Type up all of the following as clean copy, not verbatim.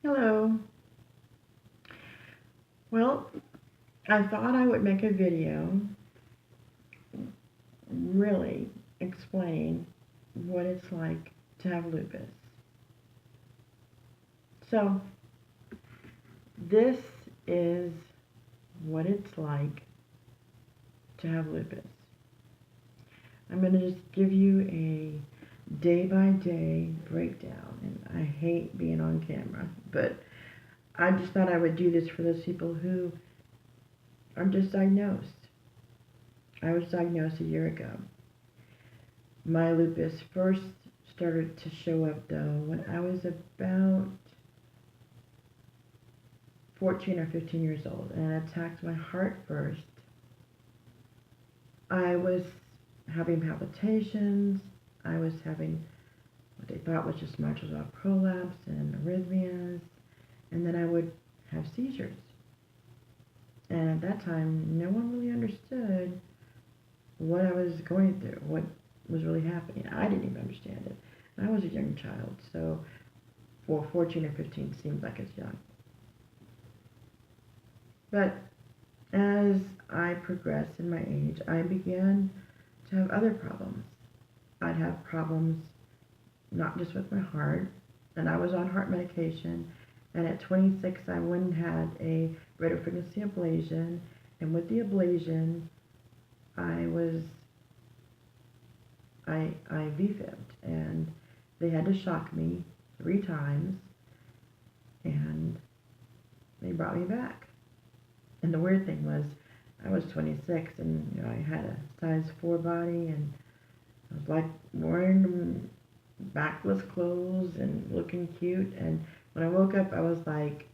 Hello. Well, I thought I would make a video really explaining what it's like to have lupus. So, this is what it's like to have lupus. I'm going to just give you a day by day breakdown. And I hate being on camera, but I just thought I would do this for those people who are just diagnosed. I was diagnosed a year ago. My lupus first started to show up though when I was about 14 or 15 years old, and it attacked my heart first. I was having palpitations. I was having what they thought was just mitral valve prolapse and arrhythmias, and then I would have seizures. And at that time, no one really understood what I was going through, what was really happening. I didn't even understand it. And I was a young child, so 14 or 15 seems like it's young. But as I progressed in my age, I began to have other problems. I'd have problems not just with my heart, and I was on heart medication. And at 26, I went and had a radiofrequency ablation, and with the ablation, I V-fibbed, and they had to shock me 3 times, and they brought me back. And the weird thing was, I was 26, and I had a size 4 body, and I was like wearing backless clothes and looking cute. And when I woke up, I was like,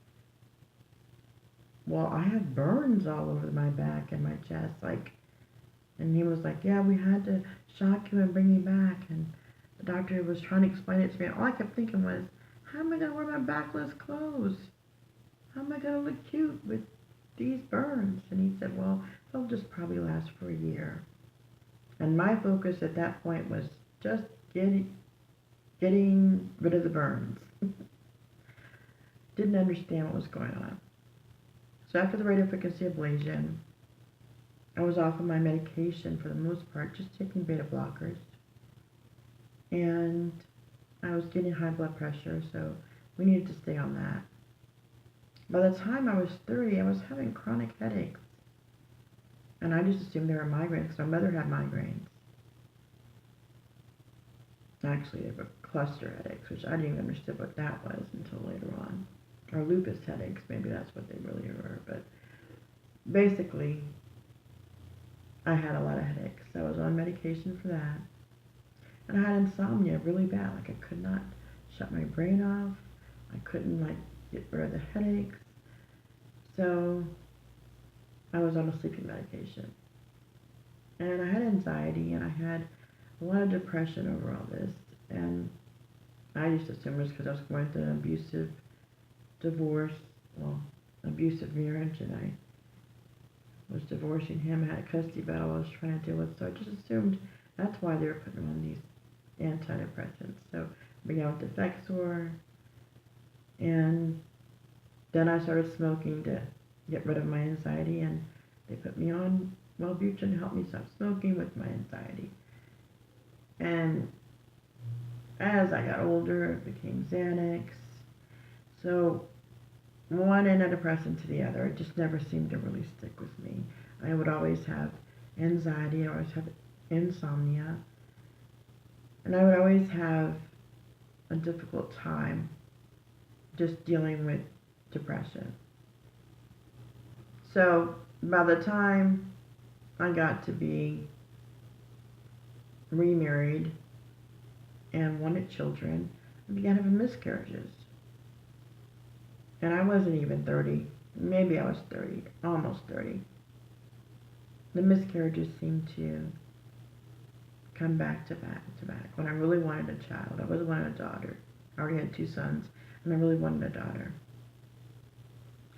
well, I have burns all over my back and my chest, like. And he was like, yeah, we had to shock you and bring you back. And the doctor was trying to explain it to me. All I kept thinking was, how am I going to wear my backless clothes? How am I going to look cute with these burns? And he said, well, they'll just probably last for a year. And my focus at that point was just getting rid of the burns. Didn't understand what was going on. So after the radiofrequency ablation, I was off of my medication for the most part, just taking beta blockers. And I was getting high blood pressure, so we needed to stay on that. By the time I was 30, I was having chronic headaches. And I just assumed they were migraines because my mother had migraines. Actually, they were cluster headaches, which I didn't even understand what that was until later on. Or lupus headaches, maybe that's what they really were. But basically, I had a lot of headaches. So I was on medication for that. And I had insomnia really bad. Like I could not shut my brain off. I couldn't get rid of the headaches. So I was on a sleeping medication. And I had anxiety and I had a lot of depression over all this. And I used to assume it was because I was going through an abusive divorce, abusive marriage, and I was divorcing him. I had a custody battle I was trying to deal with, so I just assumed that's why they were putting me on these antidepressants. So I began with Defexor, and then I started smoking to get rid of my anxiety, and they put me on Wellbutrin to help me stop smoking with my anxiety. And as I got older, it became Xanax. So one antidepressant to the other, it just never seemed to really stick with me. I would always have anxiety, I always have insomnia, and I would always have a difficult time just dealing with depression. So by the time I got to be remarried and wanted children, I began having miscarriages. And I wasn't even 30. Maybe I was 30, almost 30. The miscarriages seemed to come back to back to back. When I really wanted a child, I really wanted a daughter. I already had 2 sons, and I really wanted a daughter.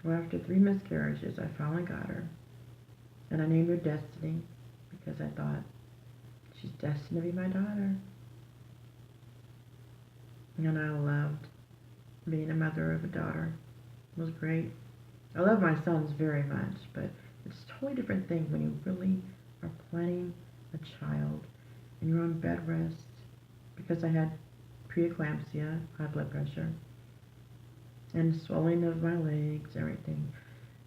Well, after 3 miscarriages, I finally got her. And I named her Destiny because I thought, she's destined to be my daughter. And I loved being a mother of a daughter. It was great. I love my sons very much, but it's a totally different thing when you really are planning a child and you're on bed rest because I had preeclampsia, high blood pressure, and swelling of my legs, everything.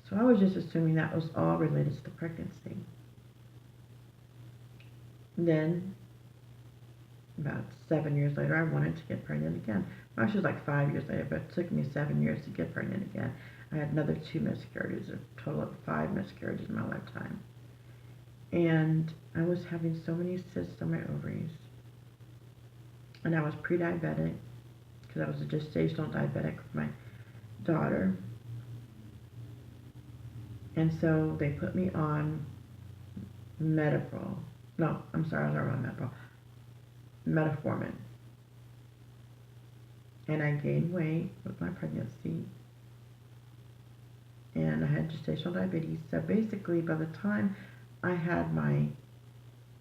So I was just assuming that was all related to the pregnancy. Then, about 7 years later, I wanted to get pregnant again. Well, actually, it was like 5 years later, but it took me 7 years to get pregnant again. I had another two miscarriages, a total of five miscarriages in my lifetime. And I was having so many cysts on my ovaries. And I was pre-diabetic because I was a gestational diabetic with my daughter. And so they put me on Medipro. No, I'm sorry, I was on Medipro. Metformin. And I gained weight with my pregnancy. And I had gestational diabetes. So basically, by the time I had my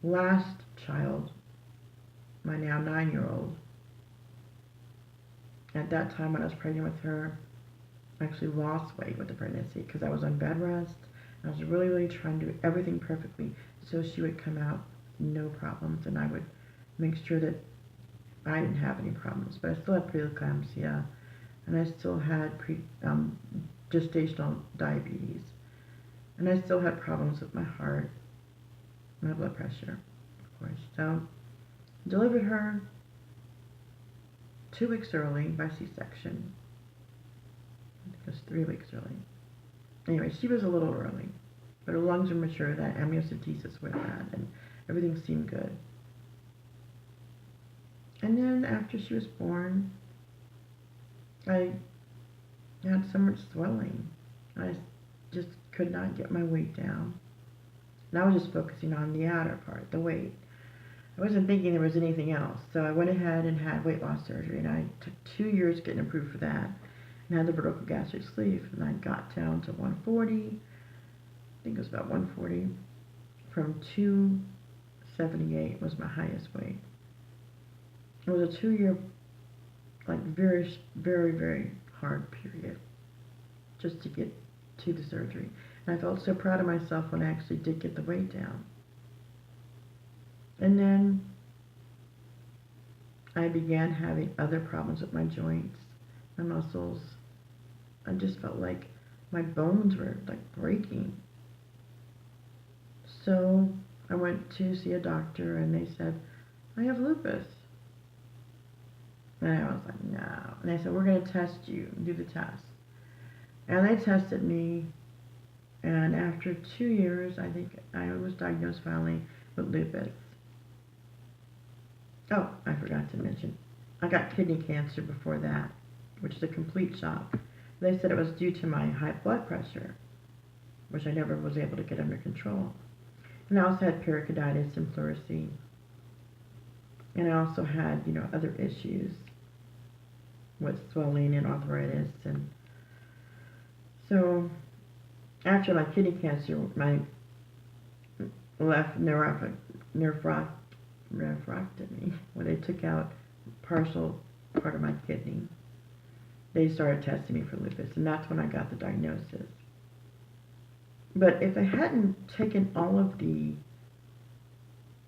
last child, my now 9-year-old, at that time when I was pregnant with her, I actually lost weight with the pregnancy because I was on bed rest. I was really, really trying to do everything perfectly so she would come out no problems, and I would make sure that I didn't have any problems. But I still had preeclampsia, and I still had gestational diabetes, and I still had problems with my heart, my blood pressure, of course. So delivered her 2 weeks early by C-section. I think it was 3 weeks early. Anyway, she was a little early, but her lungs were mature. That amniocentesis went bad, and everything seemed good. And then after she was born, I had so much swelling. I just could not get my weight down. And I was just focusing on the outer part, the weight. I wasn't thinking there was anything else. So I went ahead and had weight loss surgery, and I took 2 years getting approved for that. And had the vertical gastric sleeve, and I got down to 140. I think it was about 140. From 278 was my highest weight. It was a 2-year, like very, very, very hard period just to get to the surgery. And I felt so proud of myself when I actually did get the weight down. And then I began having other problems with my joints, my muscles. I just felt like my bones were like breaking. So I went to see a doctor, and they said, I have lupus. And I was like, no. And they said, we're going to test you, do the test. And they tested me, and after 2 years, I think I was diagnosed finally with lupus. Oh, I forgot to mention, I got kidney cancer before that, which is a complete shock. They said it was due to my high blood pressure, which I never was able to get under control. And I also had pericarditis and pleurisy. And I also had, other issues with swelling and arthritis. And so after my kidney cancer, my left nephrectomy, when they took out partial part of my kidney, they started testing me for lupus, and that's when I got the diagnosis. But if I hadn't taken all of the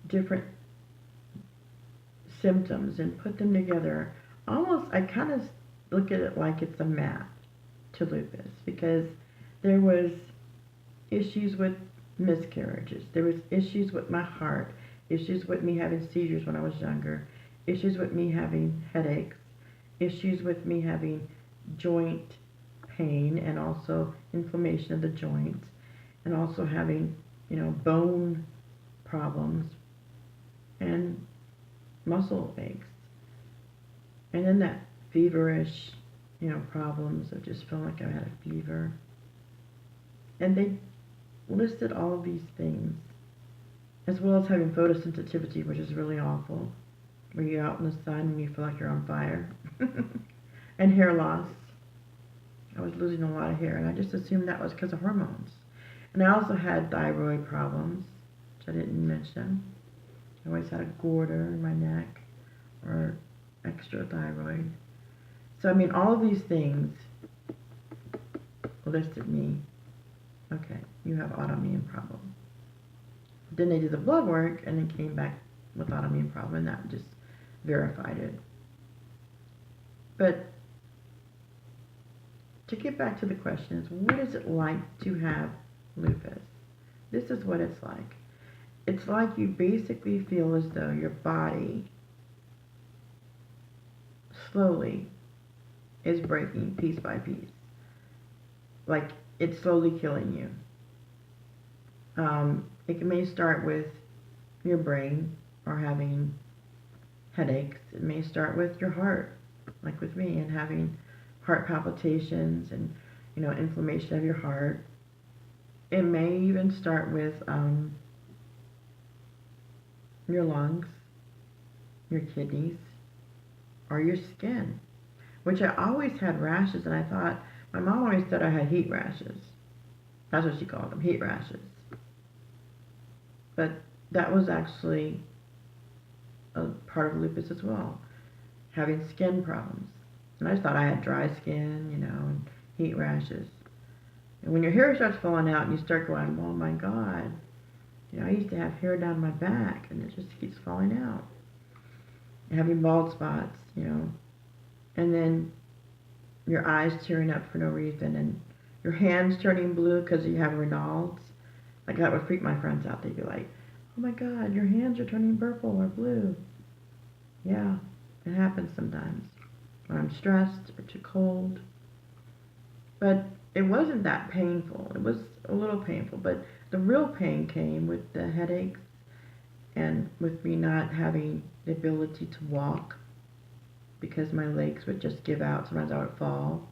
different symptoms and put them together, I kind of look at it like it's a map to lupus, because there was issues with miscarriages, there was issues with my heart, issues with me having seizures when I was younger, issues with me having headaches, issues with me having joint pain and also inflammation of the joints, and also having, bone problems and muscle aches. And then that feverish, problems of just feeling like I had a fever. And they listed all of these things, as well as having photosensitivity, which is really awful, where you're out in the sun and you feel like you're on fire. And hair loss. I was losing a lot of hair, and I just assumed that was because of hormones. And I also had thyroid problems, which I didn't mention. I always had a goiter in my neck, or extra thyroid. So, I mean, all of these things listed me, okay, you have autoimmune problem. Then they did the blood work and then came back with autoimmune problem, and that just verified it. But to get back to the question is, what is it like to have lupus? This is what it's like. It's like you basically feel as though your body slowly is breaking piece by piece. Like it's slowly killing you. It may start with your brain or having headaches. It may start with your heart, like with me, and having heart palpitations and inflammation of your heart. It may even start with your lungs, your kidneys, or your skin. Which I always had rashes, and I thought my mom always said I had heat rashes. That's what she called them, heat rashes. But that was actually a part of lupus as well, having skin problems. And I just thought I had dry skin, and heat rashes. And when your hair starts falling out and you start going, oh my God, I used to have hair down my back and it just keeps falling out. And having bald spots, and then your eyes tearing up for no reason and your hands turning blue because you have Raynaud's. Like that would freak my friends out. They'd be like, oh my God, your hands are turning purple or blue. Yeah, it happens sometimes when I'm stressed or too cold. But it wasn't that painful. It was a little painful, but the real pain came with the headaches and with me not having the ability to walk because my legs would just give out. Sometimes I would fall.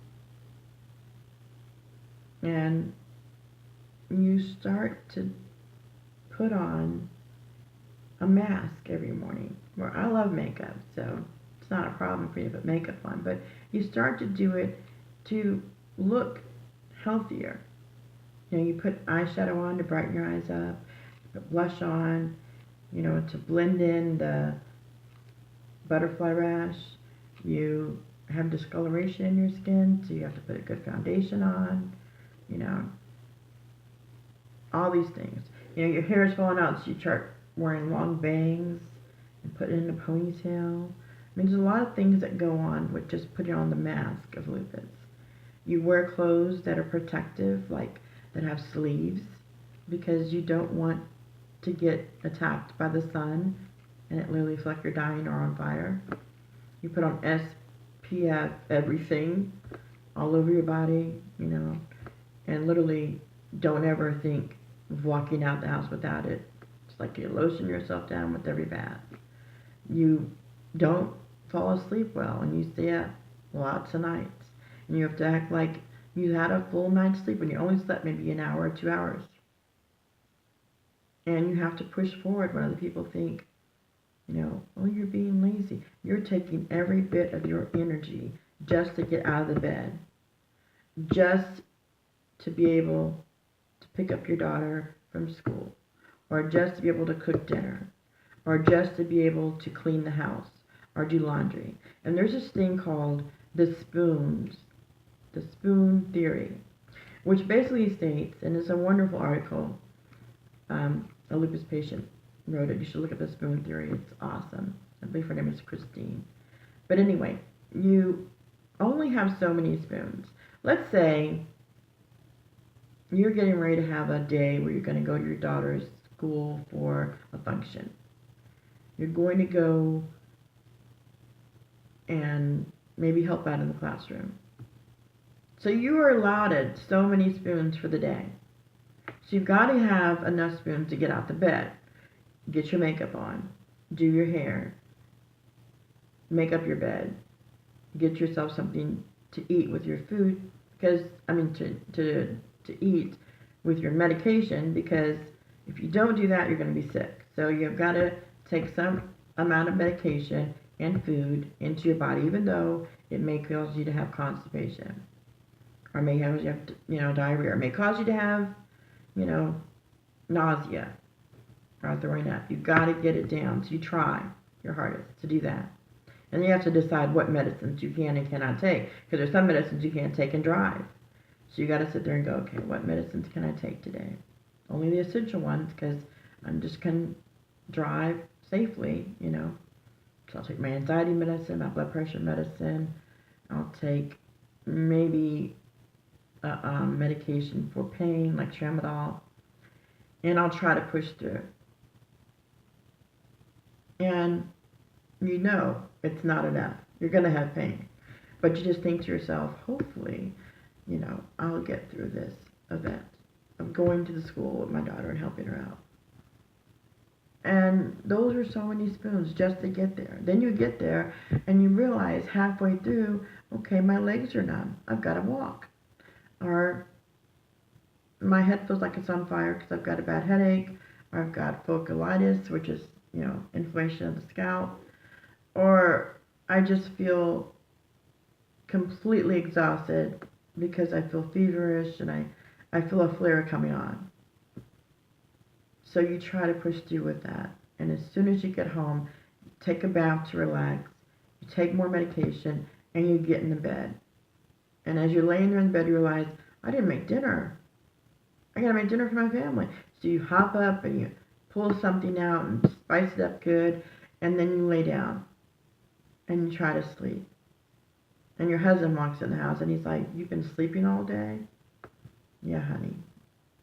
And you start to put on a mask every morning. Well, I love makeup, so it's not a problem for you to put makeup on, but you start to do it to look healthier. You put eyeshadow on to brighten your eyes up, you put blush on, to blend in the butterfly rash. You have discoloration in your skin, so you have to put a good foundation on, all these things. Your hair is falling out, so you start wearing long bangs and put it in a ponytail. I mean, there's a lot of things that go on with just putting on the mask of lupus. You wear clothes that are protective, like that have sleeves, because you don't want to get attacked by the sun and it literally feel like you're dying or on fire. You put on SPF everything all over your body, and literally don't ever think of walking out the house without it. It's like you lotion yourself down with every bath. You don't fall asleep well and you stay up lots of nights. And you have to act like you had a full night's sleep when you only slept maybe an hour or 2 hours. And you have to push forward when other people think, oh, you're being lazy. You're taking every bit of your energy just to get out of the bed. Just to be able to pick up your daughter from school. Or just to be able to cook dinner. Or just to be able to clean the house. Or do laundry. And there's this thing called the spoon theory, which basically states, and it's a wonderful article, a lupus patient wrote it. You should look at the spoon theory. It's awesome. I believe her name is Christine. But anyway, you only have so many spoons. Let's say you're getting ready to have a day where you're going to go to your daughter's school for a function. You're going to go and maybe help out in the classroom. So you are allotted so many spoons for the day. So you've got to have enough spoons to get out the bed, get your makeup on, do your hair, make up your bed, get yourself something to eat with your food, because, to eat with your medication, because if you don't do that, you're going to be sick. So you've got to take some amount of medication and food into your body, even though it may cause you to have constipation. Or may cause you to have, diarrhea. Or may cause you to have, nausea. Or throwing up. You've got to get it down. So you try your hardest to do that. And you have to decide what medicines you can and cannot take. Because there's some medicines you can't take and drive. So you got to sit there and go, okay, what medicines can I take today? Only the essential ones, because I'm just going to drive safely, you know. So I'll take my anxiety medicine, my blood pressure medicine. I'll take maybe medication for pain, like tramadol. And I'll try to push through. And you know it's not enough. You're going to have pain. But you just think to yourself, hopefully, you know, I'll get through this event of going to the school with my daughter and helping her out. And those are so many spoons just to get there. Then you get there and you realize halfway through, okay, my legs are numb. I've got to walk. Or my head feels like it's on fire because I've got a bad headache. Or I've got folliculitis, which is, you know, inflammation of the scalp. Or I just feel completely exhausted because I feel feverish and I feel a flare coming on. So you try to push through with that. And as soon as you get home, you take a bath to relax, you take more medication, and you get in the bed. And as you're laying there in bed, you realize, I didn't make dinner. I gotta make dinner for my family. So you hop up and you pull something out and spice it up good, and then you lay down and you try to sleep. And your husband walks in the house and he's like, you've been sleeping all day? Yeah, honey,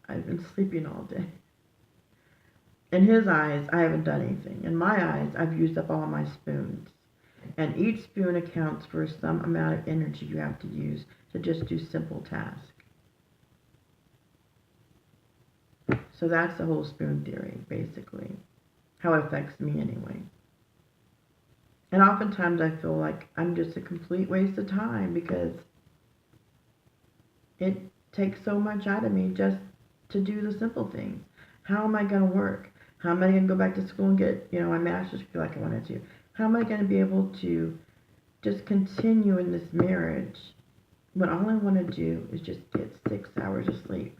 I've been sleeping all day. In his eyes, I haven't done anything. In my eyes, I've used up all my spoons. And each spoon accounts for some amount of energy you have to use to just do simple tasks. So that's the whole spoon theory, basically. How it affects me anyway. And oftentimes I feel like I'm just a complete waste of time because it takes so much out of me just to do the simple things. How am I going to work? How am I going to go back to school and get, you know, my master's degree like I wanted to? How am I going to be able to just continue in this marriage when all I want to do is just get 6 hours of sleep?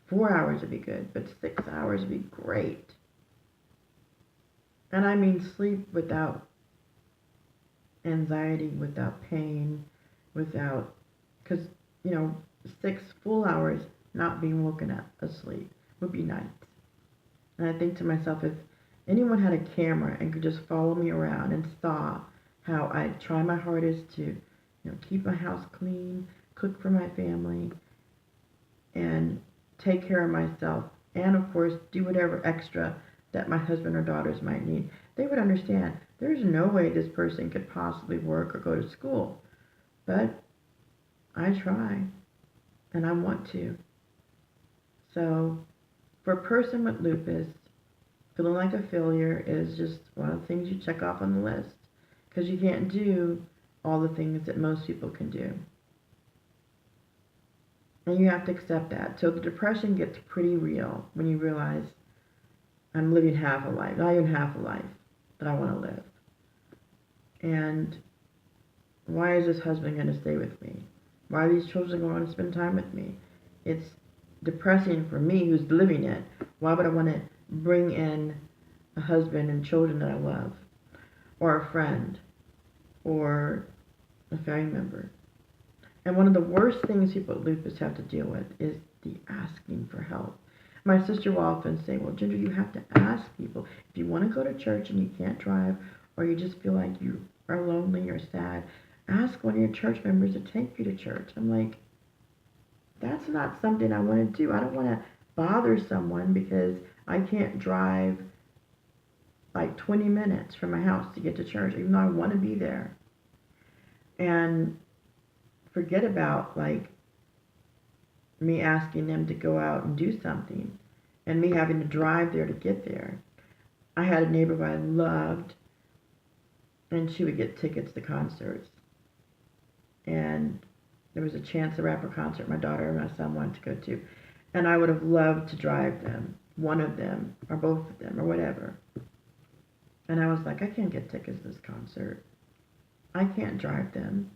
4 hours would be good, but 6 hours would be great. And I mean sleep without anxiety, without pain, without, because, you know, 6 full hours not being woken up asleep would be nice. And I think to myself, if anyone had a camera and could just follow me around and saw how I try my hardest to, you know, keep my house clean, cook for my family, and take care of myself, and of course do whatever extra that my husband or daughters might need, they would understand there's no way this person could possibly work or go to school. But I try, and I want to. So for a person with lupus, feeling like a failure is just one of the things you check off on the list, because you can't do all the things that most people can do. And you have to accept that. So the depression gets pretty real when you realize I'm living half a life, not even half a life that I want to live. And why is this husband going to stay with me? Why are these children going to spend time with me? It's depressing for me who's living it. Why would I want to bring in a husband and children that I love, or a friend, or a family member? And one of the worst things people with lupus have to deal with is the asking for help. My sister will often say, well, Ginger, you have to ask people. If you want to go to church and you can't drive, or you just feel like you are lonely or sad, ask one of your church members to take you to church. I'm like, that's not something I want to do. I don't want to bother someone because I can't drive like 20 minutes from my house to get to church, even though I want to be there. And forget about like me asking them to go out and do something and me having to drive there to get there. I had a neighbor who I loved, and she would get tickets to concerts. And there was a Chance the Rapper concert my daughter and my son wanted to go to. And I would have loved to drive them, one of them, or both of them, or whatever. And I was like, I can't get tickets to this concert. I can't drive them.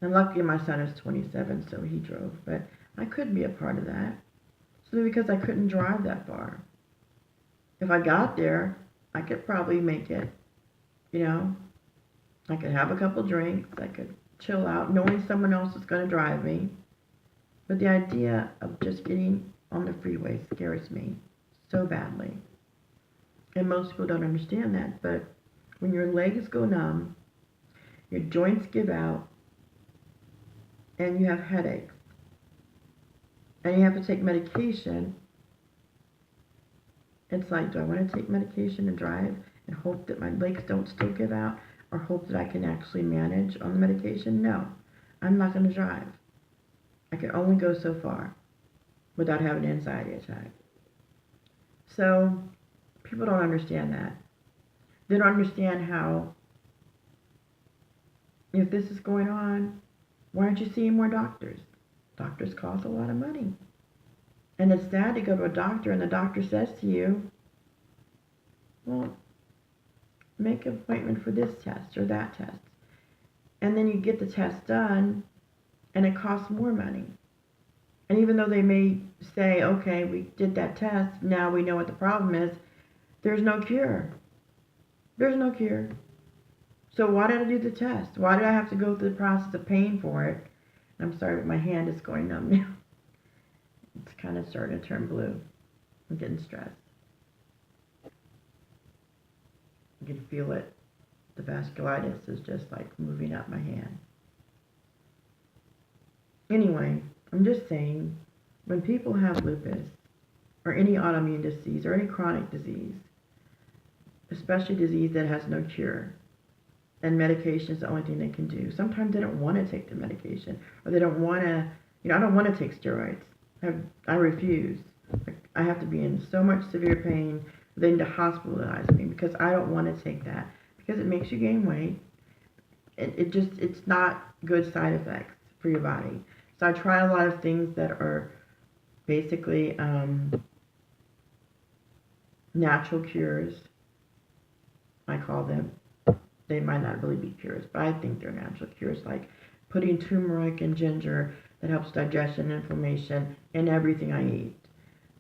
And luckily my son is 27, so he drove. But I couldn't be a part of that. Simply because I couldn't drive that far. If I got there, I could probably make it, you know. I could have a couple drinks. I could chill out knowing someone else is going to drive me. But the idea of just getting on the freeway scares me so badly. And most people don't understand that. But when your legs go numb, your joints give out, and you have headaches, and you have to take medication, it's like, do I want to take medication and drive and hope that my legs don't still give out, or hope that I can actually manage on the medication? No, I'm not going to drive. I can only go so far without having an anxiety attack. So people don't understand that. They don't understand how, if this is going on, why aren't you seeing more doctors? Doctors cost a lot of money. And it's sad to go to a doctor and the doctor says to you, well, make an appointment for this test or that test. And then you get the test done and it costs more money. And even though they may say, okay, we did that test, now we know what the problem is, there's no cure. There's no cure. So why did I do the test? Why did I have to go through the process of paying for it? I'm sorry, but my hand is going numb now. It's kind of starting to turn blue. I'm getting stressed. I can feel it. The vasculitis is just like moving up my hand. Anyway, I'm just saying, when people have lupus, or any autoimmune disease, or any chronic disease, especially disease that has no cure, and medication is the only thing they can do. Sometimes they don't want to take the medication, or they don't want to, I don't want to take steroids. I refuse. I have to be in so much severe pain, they need to hospitalize me because I don't want to take that, because it makes you gain weight. It's not good side effects for your body. So I try a lot of things that are basically natural cures, I call them. They might not really be cures, but I think they're natural cures, like putting turmeric and ginger that helps digestion and inflammation in everything I eat.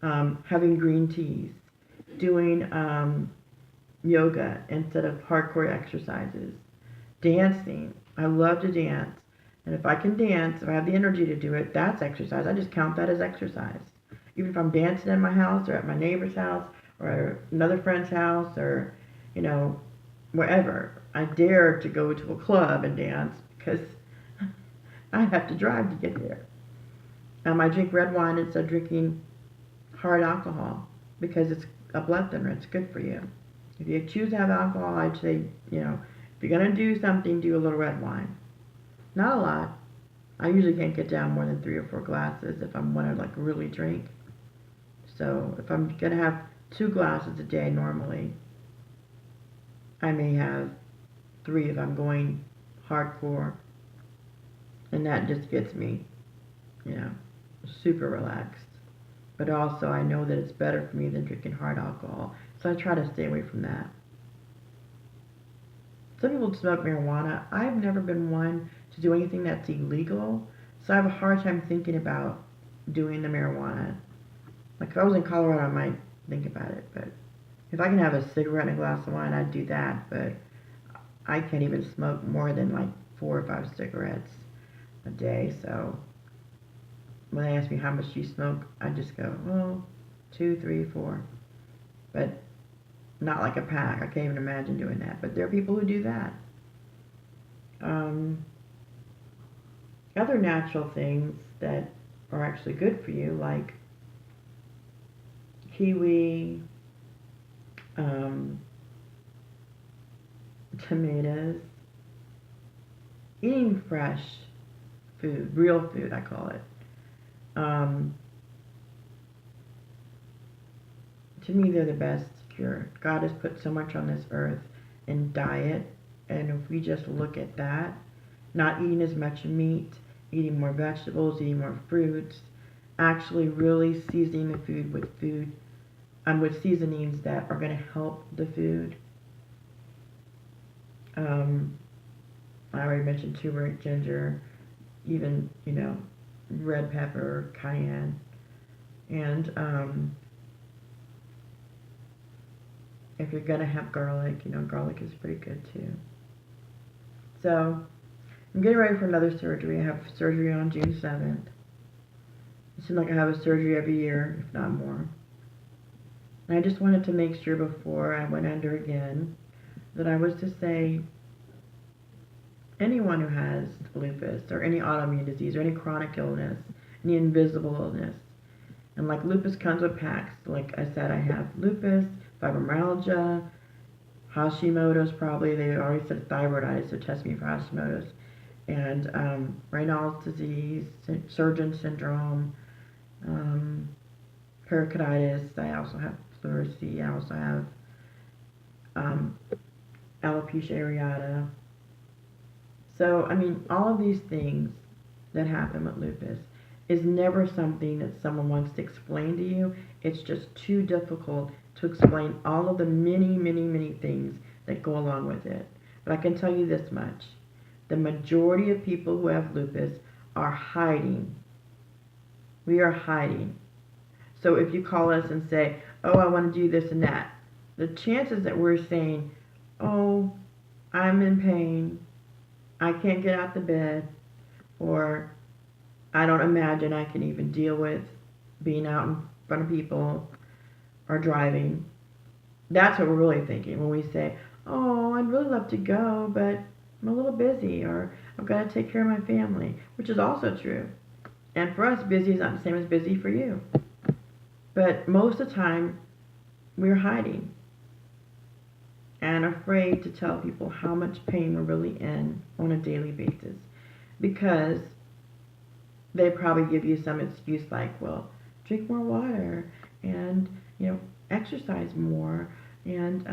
Having green teas, doing yoga instead of hardcore exercises, dancing. I love to dance. And if I can dance, if I have the energy to do it, that's exercise. I just count that as exercise. Even if I'm dancing in my house or at my neighbor's house or at another friend's house or, wherever. I dare to go to a club and dance because I have to drive to get there. I drink red wine instead of drinking hard alcohol because it's a blood thinner. It's good for you. If you choose to have alcohol, I'd say, if you're going to do something, do a little red wine. Not a lot. I usually can't get down more than 3 or 4 glasses if I'm want to really drink. So if I'm going to have 2 glasses a day normally, I may have 3 if I'm going hardcore. And that just gets me, super relaxed. But also I know that it's better for me than drinking hard alcohol. So I try to stay away from that. Some people smoke marijuana. I've never been one to do anything that's illegal. So I have a hard time thinking about doing the marijuana. Like if I was in Colorado, I might think about it. But if I can have a cigarette and a glass of wine, I'd do that. But I can't even smoke more than 4 or 5 cigarettes a day. So when they ask me how much you smoke, I just go, well, 2, 3, 4. But not like a pack. I can't even imagine doing that. But there are people who do that. Other natural things that are actually good for you, like kiwi, tomatoes, eating fresh food, real food, I call it. To me, they're the best cure. God has put so much on this earth in diet, and if we just look at that, not eating as much meat, eating more vegetables, eating more fruits, actually really seasoning the food with seasonings that are going to help the food. I already mentioned turmeric, ginger, even, red pepper, cayenne, and if you're going to have garlic, garlic is pretty good too. So I'm getting ready for another surgery. I have surgery on June 7th. It seems like I have a surgery every year, if not more. And I just wanted to make sure before I went under again that I was to say anyone who has lupus or any autoimmune disease or any chronic illness, any invisible illness, and like lupus comes with packs. Like I said, I have lupus, fibromyalgia, Hashimoto's probably. They already said thyroiditis, so test me for Hashimoto's. And Raynaud's disease, Sjögren's syndrome, pericarditis. I also have pleurisy. I also have alopecia areata. So, I mean, all of these things that happen with lupus is never something that someone wants to explain to you. It's just too difficult to explain all of the many, many, many things that go along with it. But I can tell you this much. The majority of people who have lupus are hiding. We are hiding. So if you call us and say, oh, I want to do this and that, the chances that we're saying, oh, I'm in pain, I can't get out the bed, or I don't imagine I can even deal with being out in front of people or driving. That's what we're really thinking when we say, oh, I'd really love to go, but I'm a little busy, or I've got to take care of my family, which is also true. And for us, busy is not the same as busy for you. But most of the time, we're hiding and afraid to tell people how much pain we're really in on a daily basis, because they probably give you some excuse like, well, drink more water and, exercise more and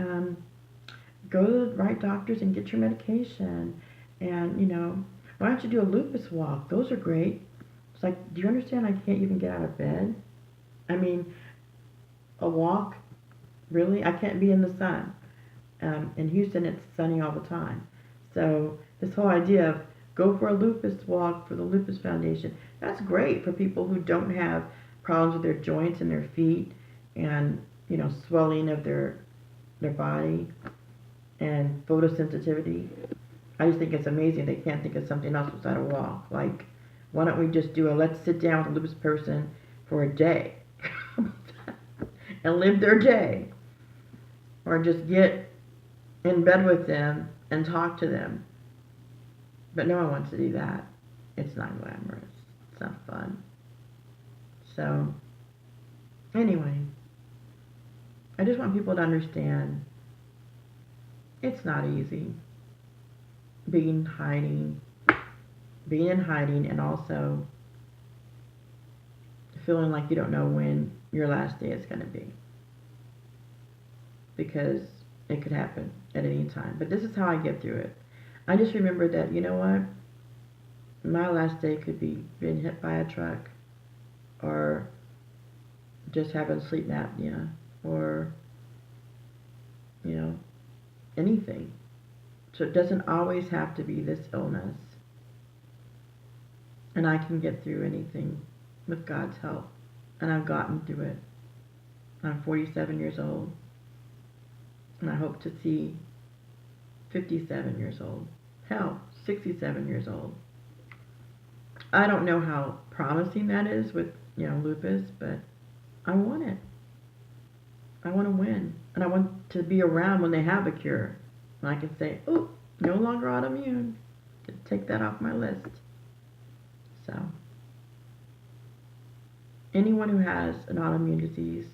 go to the right doctors and get your medication and, why don't you do a lupus walk? Those are great. It's like, do you understand I can't even get out of bed? I mean, a walk, really? I can't be in the sun. In Houston, it's sunny all the time. So this whole idea of go for a lupus walk for the Lupus Foundation, that's great for people who don't have problems with their joints and their feet and, swelling of their body and photosensitivity. I just think it's amazing they can't think of something else besides a walk. Like, why don't we just do let's sit down with a lupus person for a day and live their day, or just get in bed with them and talk to them. But no one wants to do that. It's not glamorous. It's not fun. So, anyway, I just want people to understand it's not easy being in hiding, and also feeling like you don't know when your last day is going to be, because it could happen at any time. But this is how I get through it. I just remember that, you know what? My last day could be being hit by a truck, or just having sleep apnea, or, anything. So it doesn't always have to be this illness. And I can get through anything with God's help. And I've gotten through it. I'm 47 years old. And I hope to see 57 years old. Hell, 67 years old. I don't know how promising that is with, lupus, but I want it. I want to win. And I want to be around when they have a cure. And I can say, oh, no longer autoimmune. Take that off my list. So, anyone who has an autoimmune disease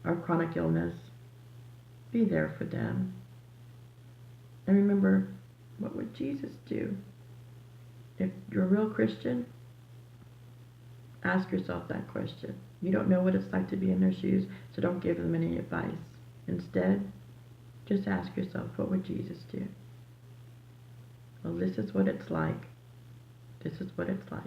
or chronic illness, be there for them. And remember, what would Jesus do? If you're a real Christian, ask yourself that question. You don't know what it's like to be in their shoes, so don't give them any advice. Instead, just ask yourself, what would Jesus do? Well, this is what it's like. This is what it's like.